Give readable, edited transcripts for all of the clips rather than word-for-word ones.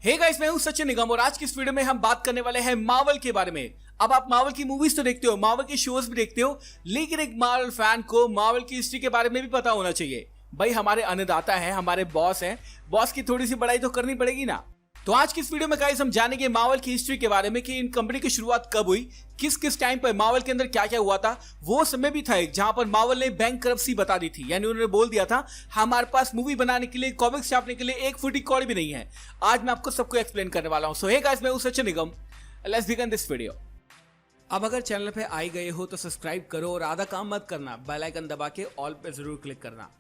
Hey guys, मैं हूं सचिन निगम और आज की इस वीडियो में हम बात करने वाले हैं मार्वल के बारे में। अब आप मार्वल की मूवीज तो देखते हो, मार्वल के शोज भी देखते हो, लेकिन एक मार्वल फैन को मार्वल की हिस्ट्री के बारे में भी पता होना चाहिए। भाई हमारे अन्नदाता हैं, हमारे बॉस हैं, बॉस की थोड़ी सी बड़ाई तो करनी पड़ेगी ना। तो आज की इस वीडियो में गाइस हम जानेंगे मार्वल की हिस्ट्री के बारे में कि इन कंपनी की शुरुआत कब हुई, किस किस टाइम पर मार्वल के अंदर क्या क्या हुआ था। वो समय भी था एक जहां पर मार्वल ने बैंक करप्सी बता दी थी, यानी उन्होंने बोल दिया था हमारे पास मूवी बनाने के लिए, कॉमिक्स छापने के लिए एक फुटी कौड़ी भी नहीं है। आज मैं आपको सबको एक्सप्लेन करने वाला हूं। सो हे गाइस, मैं हूं सचिन निगम, लेट्स बिगिन दिस वीडियो। अब अगर चैनल पे आई गए हो तो सब्सक्राइब करो और आधा काम मत करना, बेल आइकन दबा के ऑल पे जरूर क्लिक करना।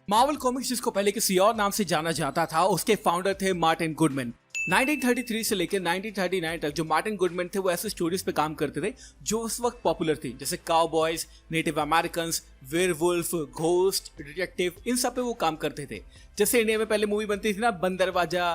मार्वल कॉमिक्स, जिसको पहले किसी और नाम से जाना जाता था, उसके फाउंडर थे मार्टिन गुडमैन। 1933 से लेकर 1939 तक जो मार्टिन गुडमैन थे वो ऐसे स्टोरीज पे काम करते थे जो उस वक्त पॉपुलर थी, जैसे cowboys, native American, werewolf, ghost, detective, इन सब पे वो काम करते थे। जैसे इंडिया में पहले मूवी बनती थी ना, बंदरवाजा,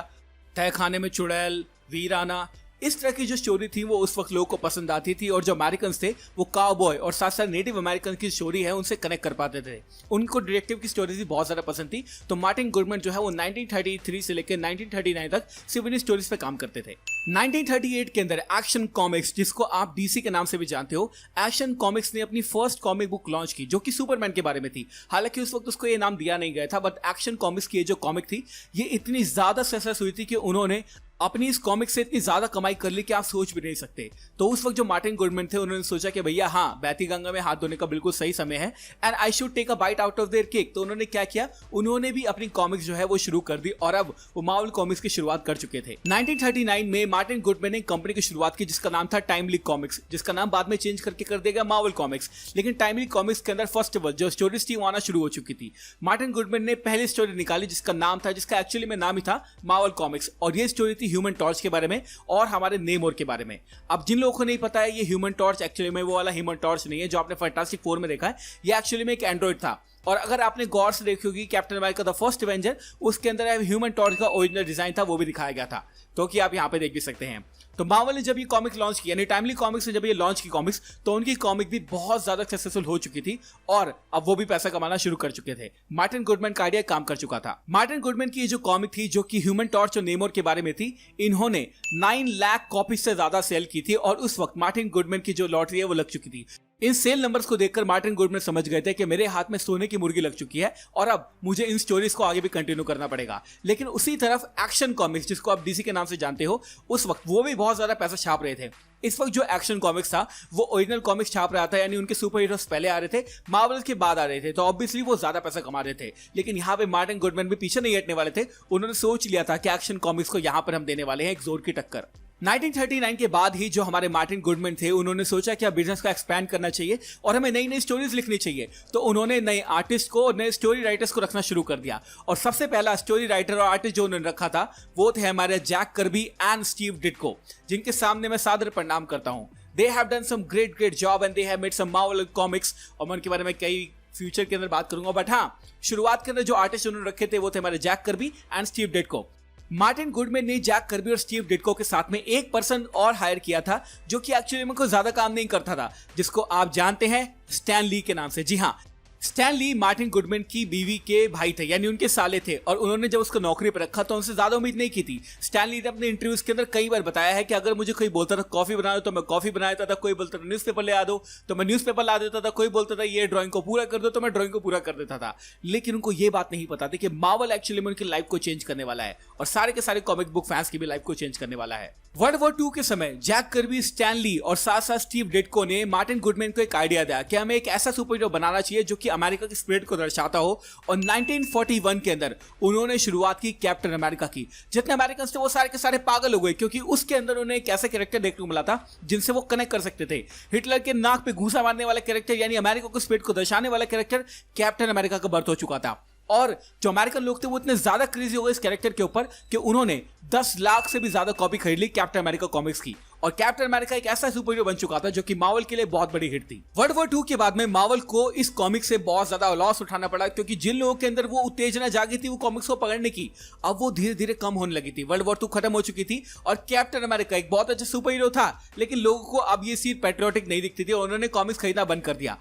तहखाने में चुड़ैल, वीराना, इस तरह की जो स्टोरी थी वो उस वक्त लोगों को पसंद आती थी। और जो अमेरिकन थे वो काउबॉय और साथ साथ नेटिव अमेरिकन की स्टोरी है उनसे कनेक्ट कर पाते थे। उनको डिटेक्टिव की स्टोरीज भी बहुत ज्यादा पसंद थी। तो मार्टिन गुडमैन जो है वो 1933 से लेकर 1939 तक सिर्फ इन स्टोरीज पे काम करते थे। 1938 के अंदर एक्शन कॉमिक्स, जिसको आप डीसी के नाम से भी जानते हो, एक्शन कॉमिक्स ने अपनी फर्स्ट कॉमिक बुक लॉन्च की जो कि सुपरमैन के बारे में थी। हालांकि उस वक्त उसको ये नाम दिया नहीं गया था, बट एक्शन कॉमिक्स की जो कॉमिक थी ये इतनी ज्यादा सक्सेस हुई थी कि उन्होंने अपनी इस कॉमिक से इतनी ज्यादा कमाई कर ली कि आप सोच भी नहीं सकते। तो उस वक्त जो मार्टिन गुडमैन थे उन्होंने सोचा कि भैया हाँ, बहती गंगा में हाथ धोने का बिल्कुल सही समय है and I should take a bite out of their cake. तो उन्होंने क्या किया, उन्होंने भी अपनी कॉमिक्स जो है वो शुरू कर दी और अब वो मार्वल कॉमिक्स की शुरुआत कर चुके थे। 1939 में मार्टिन गुडमैन ने कंपनी की शुरुआत की जिसका नाम था टाइमली कॉमिक्स, जिसका नाम बाद में चेंज करके कर दिया गया मार्वल कॉमिक्स। लेकिन टाइमली कॉमिक्स के अंदर फर्स्ट ऑफ ऑल जो स्टोरीज थी वो आना शुरू हो चुकी थी। मार्टिन गुडमैन ने पहली स्टोरी निकाली जिसका नाम था, जिसका एक्चुअली में नाम ही था मार्वल कॉमिक्स, और ये स्टोरी थी ह्यूमन टॉर्च के बारे में और हमारे नेमोर के बारे में। अब जिन लोगों को नहीं पता है, ये ह्यूमन टॉर्च एक्चुअली में वो वाला ह्यूमन टॉर्च नहीं है जो आपने फैंटास्टिक फोर में देखा है। ये एक्चुअली में एक एंड्रॉइड था। और अगर आपने गौर से देखी होगी captain America the first Avenger, उसके अंदर ह्यूमन टॉर्च का ओरिजिनल डिजाइन था, वो भी दिखाया गया था, तो कि आप यहां पे देख भी सकते हैं। तो मार्वल ने जब ये कॉमिक लॉन्च की, यानी टाइमली कॉमिक्स ने जब ये लॉन्च की कॉमिक्स, तो उनकी कॉमिक भी बहुत ज्यादा सक्सेसफुल हो चुकी थी और अब वो भी पैसा कमाना शुरू कर चुके थे। मार्टिन गुडमैन का आइडिया काम कर चुका था। मार्टिन गुडमैन की ये जो कॉमिक थी जो कि ह्यूमन टॉर्च और नेमोर के बारे में थी, इन्होंने 9 लाख कॉपी से ज्यादा सेल की थी और उस वक्त मार्टिन गुडमैन की जो लॉटरी है वो लग चुकी थी। इन सेल नंबर्स को देखकर मार्टिन गुडमैन समझ गए थे कि मेरे हाथ में सोने की मुर्गी लग चुकी है और अब मुझे इन स्टोरीज को आगे भी कंटिन्यू करना पड़ेगा। लेकिन उसी तरफ एक्शन कॉमिक्स, जिसको आप डीसी के नाम से जानते हो, उस वक्त वो भी बहुत ज्यादा पैसा छाप रहे थे। इस वक्त जो एक्शन कॉमिक्स था वो ओरिजिनल कॉमिक्स छाप रहा था, यानी उनके सुपर हीरोज पहले आ रहे थे, मार्वल के बाद आ रहे थे, तो ऑब्वियसली वो ज्यादा पैसा कमा रहे थे। लेकिन यहाँ पे मार्टिन गुडमैन भी पीछे नहीं हटने वाले थे। उन्होंने सोच लिया था कि एक्शन कॉमिक्स को यहाँ पर हम देने वाले हैं एक जोर की टक्कर। 1939 के बाद ही जो हमारे मार्टिन गुडमैन थे उन्होंने सोचा कि अब बिजनेस को एक्सपैंड करना चाहिए और हमें नई नई स्टोरीज लिखनी चाहिए। तो उन्होंने नए आर्टिस्ट को और नए स्टोरी राइटर्स को रखना शुरू कर दिया। और सबसे पहला स्टोरी राइटर और आर्टिस्ट जो उन्होंने रखा था वो थे हमारे Jack Kirby and Steve Ditko, जिनके सामने मैं सादर प्रणाम करता हूं। They have done some great job and they have made some Marvel comics, और मैं उनके बारे में कई फ्यूचर के अंदर बात करूंगा। बट हाँ, शुरुआत के अंदर जो आर्टिस्ट उन्होंने रखे थे वो थे हमारे Jack Kirby and Steve Ditko. Martin Goodman ने जैक कर्बी और स्टीव डिट्को के साथ में एक पर्सन और हायर किया था जो कि एक्चुअली में कोई ज्यादा काम नहीं करता था, जिसको आप जानते हैं स्टैन ली के नाम से। जी हाँ, स्टैन ली मार्टिन गुडमैन की बीवी के भाई थे, यानी उनके साले थे, और उन्होंने जब उसको नौकरी पर रखा तो उनसे ज्यादा उम्मीद नहीं की थी। स्टैन ली ने अपने इंटरव्यूज के अंदर कई बार बताया है कि अगर मुझे कोई बोलता था कॉफी बना दो तो मैं कॉफी बना देता था, कोई बोलता था न्यूज़पेपर ले आ दो तो मैं न्यूज़पेपर ला देता था, कोई बोलता था ये ड्राइंग को पूरा कर दो तो मैं ड्राइंग को पूरा कर देता था। लेकिन उनको ये बात नहीं पता थी कि मार्वल एक्चुअली में उनकी लाइफ को चेंज करने वाला है और सारे के सारे कॉमिक बुक फैंस की भी लाइफ को चेंज करने वाला है। वर्ल्ड वॉर 2 के समय जैक कर्बी, स्टैन ली और साथ साथ स्टीव डिट्को ने मार्टिन गुडमैन को एक आइडिया दिया कि हमें एक ऐसा सुपर हीरो बनाना चाहिए जो कि अमेरिका की स्पिरिट को दर्शाता हो। और 1941 के अंदर उन्होंने शुरुआत की कैप्टन अमेरिका की। जितने अमेरिकन थे वो सारे के सारे पागल हो गए, क्योंकि उसके अंदर उन्हें एक ऐसा कैरेक्टर देखने को मिला था जिनसे वो कनेक्ट कर सकते थे। हिटलर के नाक पे घूसा मारने वाला कैरेक्टर, यानी अमेरिका को स्पिरिट को दर्शाने वाला कैरेक्टर, कैप्टन अमेरिका का बर्थ हो चुका था। और जो अमेरिकन लोग थे वो इतने ज्यादा क्रेजी हो गए इस कैरेक्टर के ऊपर कि उन्होंने 10 लाख से भी ज्यादा कॉपी खरीद ली कैप्टन अमेरिका कॉमिक्स की। और कैप्टन अमेरिका एक ऐसा सुपर हीरो बन चुका था जो कि मार्वल के लिए बहुत बड़ी हिट थी। वर्ल्ड वॉर 2 के बाद में मार्वल को इस कॉमिक से बहुत ज्यादा लॉस उठाना पड़ा, क्योंकि जिन लोगों के अंदर वो उत्तेजना जागी थी वो कॉमिक्स को पकड़ने की, अब वो धीरे धीरे कम होने लगी थी। वर्ल्ड वॉर 2 खत्म हो चुकी थी और कैप्टन अमेरिका एक बहुत अच्छा सुपर हीरो था, लेकिन लोगों को अब ये सीट पैट्रियोटिक नहीं दिखती थी और उन्होंने कॉमिक्स खरीदना बंद कर दिया।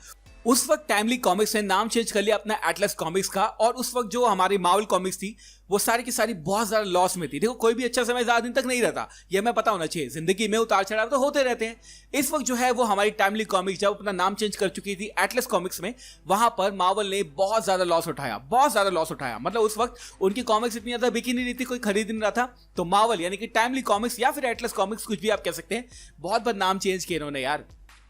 उस वक्त टाइमली कॉमिक्स ने नाम चेंज कर लिया अपना एटलस कॉमिक्स का, और उस वक्त जो हमारी मार्वल कॉमिक्स थी वो सारी की सारी बहुत ज्यादा लॉस में थी। देखो कोई भी अच्छा समय ज्यादा दिन तक नहीं रहता, ये हमें पता होना चाहिए, जिंदगी में उतार चढ़ाव तो होते रहते हैं। इस वक्त जो है वो हमारी टाइमली कॉमिक्स जब अपना नाम चेंज कर चुकी थी एटलस कॉमिक्स में, वहां पर मार्वल ने बहुत ज्यादा लॉस उठाया, बहुत ज्यादा लॉस उठाया। मतलब उस वक्त उनकी कॉमिक्स इतनी ज्यादा बिकी नहीं रही थी, कोई खरीद नहीं रहा था, तो मार्वल यानी कि टाइमली कॉमिक्स या फिर एटलस कॉमिक्स, कुछ भी आप कह सकते हैं, बहुत बार नाम चेंज किए इन्होंने यार,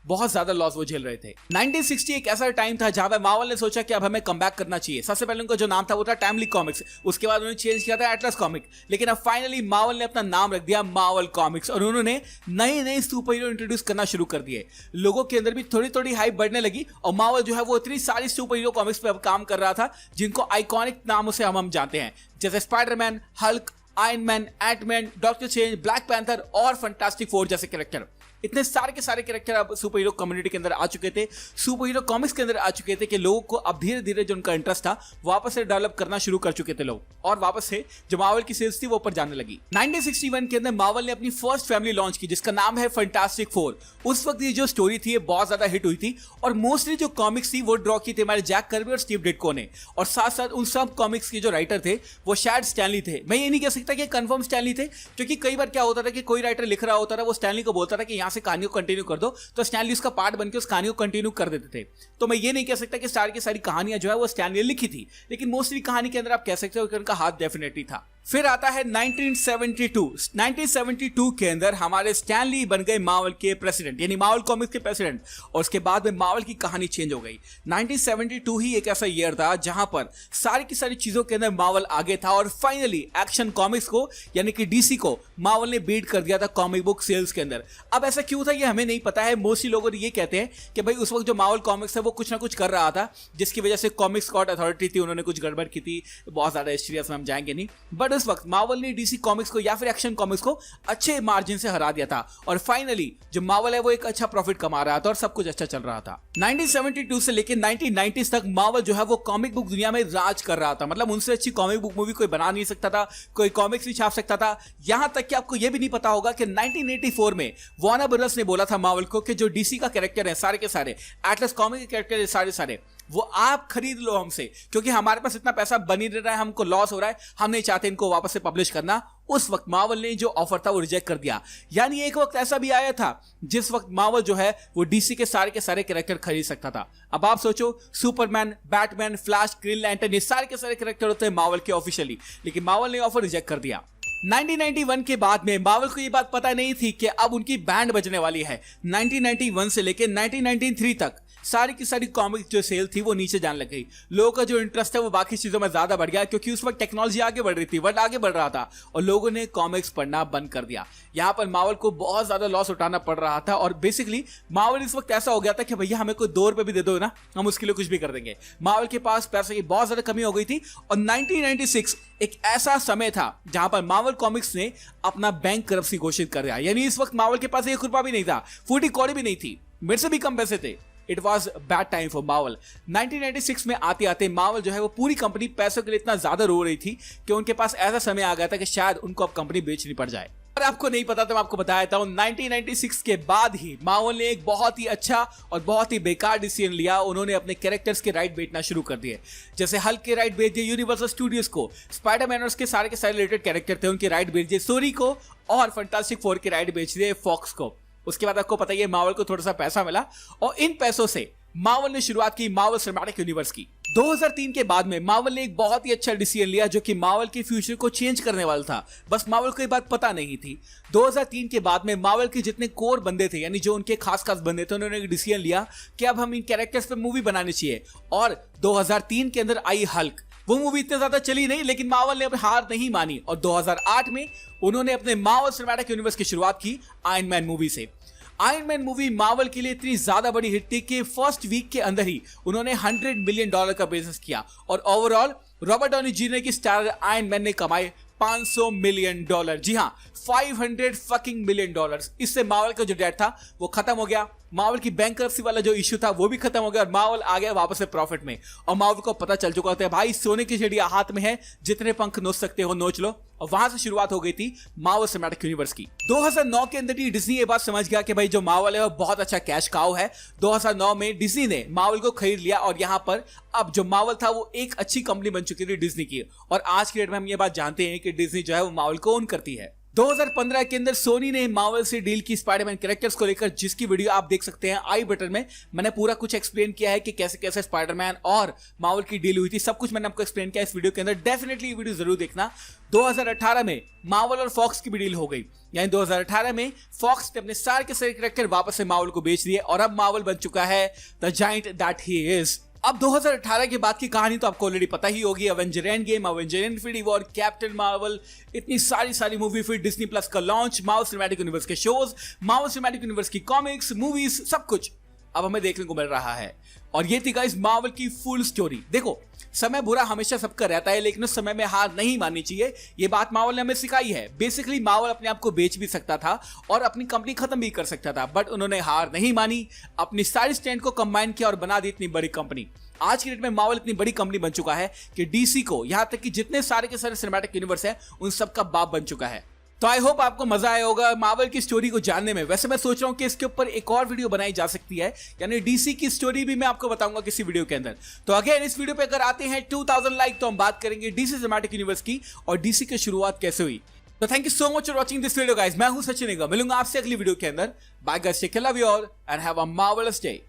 बहुत ज्यादा लॉस वो झेल रहे थे। 1960 एक ऐसा टाइम था जहां पे मार्वल ने सोचा कि अब हमें कमबैक करना चाहिए। सबसे पहले उनका जो नाम था वो था टाइमली कॉमिक्स, उसके बाद उन्होंने चेंज किया था एटलस कॉमिक, लेकिन अब फाइनली मार्वल ने अपना नाम रख दिया मार्वल कॉमिक्स, और उन्होंने नए नए सुपर हीरो इंट्रोड्यूस करना शुरू कर दिए। लोगों के अंदर भी थोड़ी थोड़ी हाइप बढ़ने लगी, और मार्वल जो है वो इतनी सारी सुपर हीरो कॉमिक्स पे अब काम कर रहा था जिनको आइकॉनिक नामों से हम जानते हैं, जैसे Spiderman, Hulk, Iron Man, Antman, Doctor Strange, Black Panther और फैंटास्टिक फोर जैसे कैरेक्टर। इतने सारे के सारे कैरेक्टर अब सुपर हीरो कम्युनिटी के अंदर आ चुके थे, सुपर हीरो कॉमिक्स के अंदर आ चुके थे, कि लोगों को अब धीरे धीरे जो उनका इंटरेस्ट था वापस से डेवलप करना शुरू कर चुके थे लोग, और वापस से जो मार्वल की सेल्स थी वो ऊपर जाने लगी। 1961 के अंदर मार्वल ने अपनी फर्स्ट फैमिली लॉन्च की जिसका नाम है फैंटास्टिक फोर। उस वक्त ये जो स्टोरी थी ये बहुत ज्यादा हिट हुई थी, और मोस्टली जो कॉमिक्स थी वो ड्रॉ की थी हमारे जैक कर्बी और स्टीव डिट्को ने, और साथ साथ उन सब कॉमिक्स के जो राइटर थे वो शायद स्टैनली थे। मैं ये नहीं कह सकता कि कंफर्म स्टैनली थे, क्योंकि कई बार क्या होता था कि कोई राइटर लिख रहा होता था, वो स्टैनली को बोलता था कि यहां से कहानी को कंटिन्यू कर दो, तो स्टैनली उसका पार्ट बनकर उस कहानी को कंटिन्यू कर देते थे। तो मैं ये नहीं कह सकता कि सारी की सारी कहानियां जो है वो स्टैनली ने लिखी थी, लेकिन मोस्टली कहानी के अंदर आप कह सकते हो कि उनका हाथ डेफिनेटली था। फिर आता है 1972 के अंदर हमारे स्टैनली बन गए मार्वल के प्रेसिडेंट, यानी मार्वल कॉमिक्स के प्रेसिडेंट, और उसके बाद में मार्वल की कहानी चेंज हो गई। 1972 ही एक ऐसा ईयर था जहां पर सारी की सारी चीजों के अंदर मार्वल आगे था, और फाइनली एक्शन कॉमिक्स को यानी कि डीसी को मार्वल ने बीट कर दिया था कॉमिक बुक सेल्स के अंदर। अब ऐसा क्यों था ये हमें नहीं पता है, मोस्टली लोग ये कहते हैं कि भाई उस वक्त जो मार्वल कॉमिक्स है वो कुछ ना कुछ कर रहा था, जिसकी वजह से कॉमिक्स कॉर्ट अथॉरिटी थी उन्होंने कुछ गड़बड़ की थी, बहुत ज्यादा सीरियस में हम जाएंगे नहीं, बट उस वक्त मार्वल ने डीसी कॉमिक्स को या फिर एक्शन कॉमिक्स को अच्छे मार्जिन से हरा दिया था, और फाइनली जो मार्वल है वो एक अच्छा प्रॉफिट कमा रहा था और सब कुछ अच्छा चल रहा था। 1972 से लेकर 1990s तक मार्वल जो है वो कॉमिक बुक दुनिया में राज कर रहा था। मतलब उनसे अच्छी कॉमिक बुक मूवी कोई बना नहीं सकता था, कोई कॉमिक्स नहीं छाप सकता था। यहां तक कि आपको यह भी नहीं पता होगा कि 1984 में वार्नर ब्रदर्स ने बोला था मार्वल को कि जो डीसी का कैरेक्टर है सारे के सारे, एटलस कॉमिक के कैरेक्टर है सारे सारे, वो आप खरीद लो हमसे, क्योंकि हमारे पास इतना पैसा बन ही रहा है, हमको लॉस हो रहा है, हम नहीं चाहते इनको वापस से पब्लिश करना। उस वक्त मार्वल ने जो ऑफर था वो रिजेक्ट कर दिया। यानी एक वक्त ऐसा भी आया था जिस वक्त मार्वल जो है वो डीसी के सारे कैरेक्टर खरीद सकता था। अब आप सोचो, Superman, Batman, flash, green lantern, ये सारे के सारे कैरेक्टर होते हैं मार्वल के ऑफिशियली, लेकिन मार्वल ने ऑफर रिजेक्ट कर दिया। 1991 के बाद में मार्वल को ये बात पता नहीं थी कि अब उनकी बैंड बजने वाली है। 1991 से लेकर 1993 तक सारी की सारी कॉमिक जो सेल थी वो नीचे जाने लग गई। लोगों का जो इंटरेस्ट है वो बाकी चीजों में ज्यादा बढ़ गया, क्योंकि उस वक्त टेक्नोलॉजी आगे बढ़ रही थी, वर्ल्ड आगे बढ़ रहा था, और लोगों ने कॉमिक्स पढ़ना बंद कर दिया। यहाँ पर मार्वल को बहुत ज्यादा लॉस उठाना पड़ रहा था, और बेसिकली मार्वल इस वक्त ऐसा हो गया था कि भैया हमें कोई ₹2 भी दे दो ना, हम उसके लिए कुछ भी कर देंगे। मार्वल के पास पैसे की बहुत ज्यादा कमी हो गई थी, और 1996 एक ऐसा समय था जहां पर मार्वल कॉमिक्स ने अपना बैंक करप्सी घोषित कर दिया। यानी इस वक्त मार्वल के पास ₹1 भी नहीं था, फूटी कौड़ी भी नहीं थी, मेरे से भी कम पैसे थे। It was bad time for Marvel. 1996 में आते आते मार्वल जो है वो पूरी कंपनी पैसों के लिए इतना ज्यादा रो रही थी कि उनके पास ऐसा समय आ गया था कि शायद उनको अब कंपनी बेचनी पड़ जाए। और आपको नहीं पता तो मैं आपको बताया था, 1996 के बाद ही मार्वल ने एक बहुत ही अच्छा और बहुत ही बेकार डिसीजन लिया। उन्होंने अपने कैरेक्टर्स के राइट बेचना शुरू कर दिए। जैसे हल्क के राइट बेच दिए यूनिवर्सल स्टूडियोज को, स्पाइडरमैन और उसके सारे के सारे रिलेटेड कैरेक्टर थे उनके राइट बेच दिए सोनी को, और फैंटास्टिक फोर के राइट बेच दिए फॉक्स को। उसके बाद आपको पता ही है मार्वल को थोड़ा सा पैसा मिला, और इन पैसों से मार्वल ने शुरुआत की मार्वल सिनेमैटिक यूनिवर्स की। 2003 के बाद में मार्वल ने एक बहुत ही अच्छा डिसीजन लिया जो कि मार्वल के फ्यूचर को चेंज करने वाला था, बस मार्वल को ये बात पता नहीं थी। 2003 के बाद में मार्वल के जितने कोर बंदे थे, यानी जो उनके खास खास बंदे थे, उन्होंने एक डिसीजन लिया कि अब हम इन कैरेक्टर्स पे मूवी बनानी चाहिए। और 2003 के अंदर आई हल्क। वो मूवी इतने ज्यादा चली नहीं, लेकिन मार्वल ने अपनी हार नहीं मानी, और 2008 में उन्होंने अपने मार्वल सिनेमैटिक यूनिवर्स की शुरुआत की आयरन मैन मूवी से। आयरन मैन मूवी मार्वल के लिए इतनी ज्यादा बड़ी हिट थी कि फर्स्ट वीक के अंदर ही उन्होंने $100 मिलियन का बिजनेस किया, और ओवरऑल रॉबर्ट डॉनी जूनियर की स्टार आयरन मैन ने कमाए $500 मिलियन। जी हाँ, $500 मिलियन। इससे मार्वल का जो डेट था वो खत्म हो गया। मार्वल की बैंकरप्सी वाला जो इश्यू था वो भी खत्म हो गया और मार्वल आ गया वापस से प्रॉफिट में। और मार्वल को पता चल चुका था भाई सोने की चिड़िया हाथ में है, जितने पंख नोच सकते हो नोच लो। और वहां से शुरुआत हो गई थी मार्वल सिनेमैटिक यूनिवर्स की। 2009 के अंदर ही डिज्नी ये बात समझ गया कि भाई जो मार्वल है वो बहुत अच्छा कैश काउ है। 2009 में डिज्नी ने मार्वल को खरीद लिया और यहां पर अब जो मार्वल था वो एक अच्छी कंपनी बन चुकी थी डिज्नी की। और आज की डेट में हम ये बात जानते हैं कि डिज्नी जो है वो मार्वल को ओन करती है। 2015 के अंदर सोनी ने मार्वल से डील की स्पाइडरमैन कैरेक्टर्स को लेकर, जिसकी वीडियो आप देख सकते हैं आई बटन में। मैंने पूरा कुछ एक्सप्लेन किया है कि कैसे कैसे स्पाइडरमैन और मार्वल की डील हुई थी, सब कुछ मैंने आपको एक्सप्लेन किया इस वीडियो के अंदर। डेफिनेटली ये वीडियो जरूर देखना। 2018 में मार्वल और फॉक्स की भी डील हो गई, यानी 2018 में फॉक्स ने अपने सारे के सारे कैरेक्टर वापस से मार्वल को बेच दिए और अब मार्वल बन चुका है the giant that he is. अब 2018 के बाद की कहानी तो आपको ऑलरेडी पता ही होगी। Avenger end game, Avenger infinity war, captain Marvel, इतनी सारी मूवी, फिर डिज्नी प्लस का लॉन्च, मार्वल सिनेमैटिक यूनिवर्स के शोज, मार्वल सिनेमैटिक यूनिवर्स की कॉमिक्स, मूवीज, सब कुछ अब हमें देखने को मिल रहा है। और ये थी गाइस मार्वल की फुल स्टोरी। देखो, समय बुरा हमेशा सबका रहता है, लेकिन उस समय में हार नहीं माननी चाहिए। ये बात मार्वल ने हमें सिखाई है। बेसिकली मार्वल अपने आप को बेच भी सकता था और अपनी कंपनी खत्म भी कर सकता था, बट उन्होंने हार नहीं मानी, अपनी सारी स्टैंड को कंबाइन किया और बना दी इतनी बड़ी कंपनी। आज की डेट में मार्वल इतनी बड़ी कंपनी बन चुका है कि डीसी को, यहां तक कि जितने सारे के सारे सिनेमैटिक यूनिवर्स है उन सब का बाप बन चुका है। तो आई होप आपको मजा आया होगा मार्वल की स्टोरी को जानने में। वैसे मैं सोच रहा हूं कि इसके ऊपर एक और वीडियो बनाई जा सकती है, यानी डीसी की स्टोरी भी मैं आपको बताऊंगा किसी वीडियो के अंदर। तो अगेन इस वीडियो पे अगर आते हैं 2000 लाइक तो हम बात करेंगे डीसी सिनेमैटिक यूनिवर्स की और डीसी की शुरुआत कैसे हुई। तो thank you so much for watching this video guys. मैं हूं सचिन निगम, मिलूंगा आपसे अगली वीडियो के अंदर। Bye guys, take care, love you all and have a marvellous day.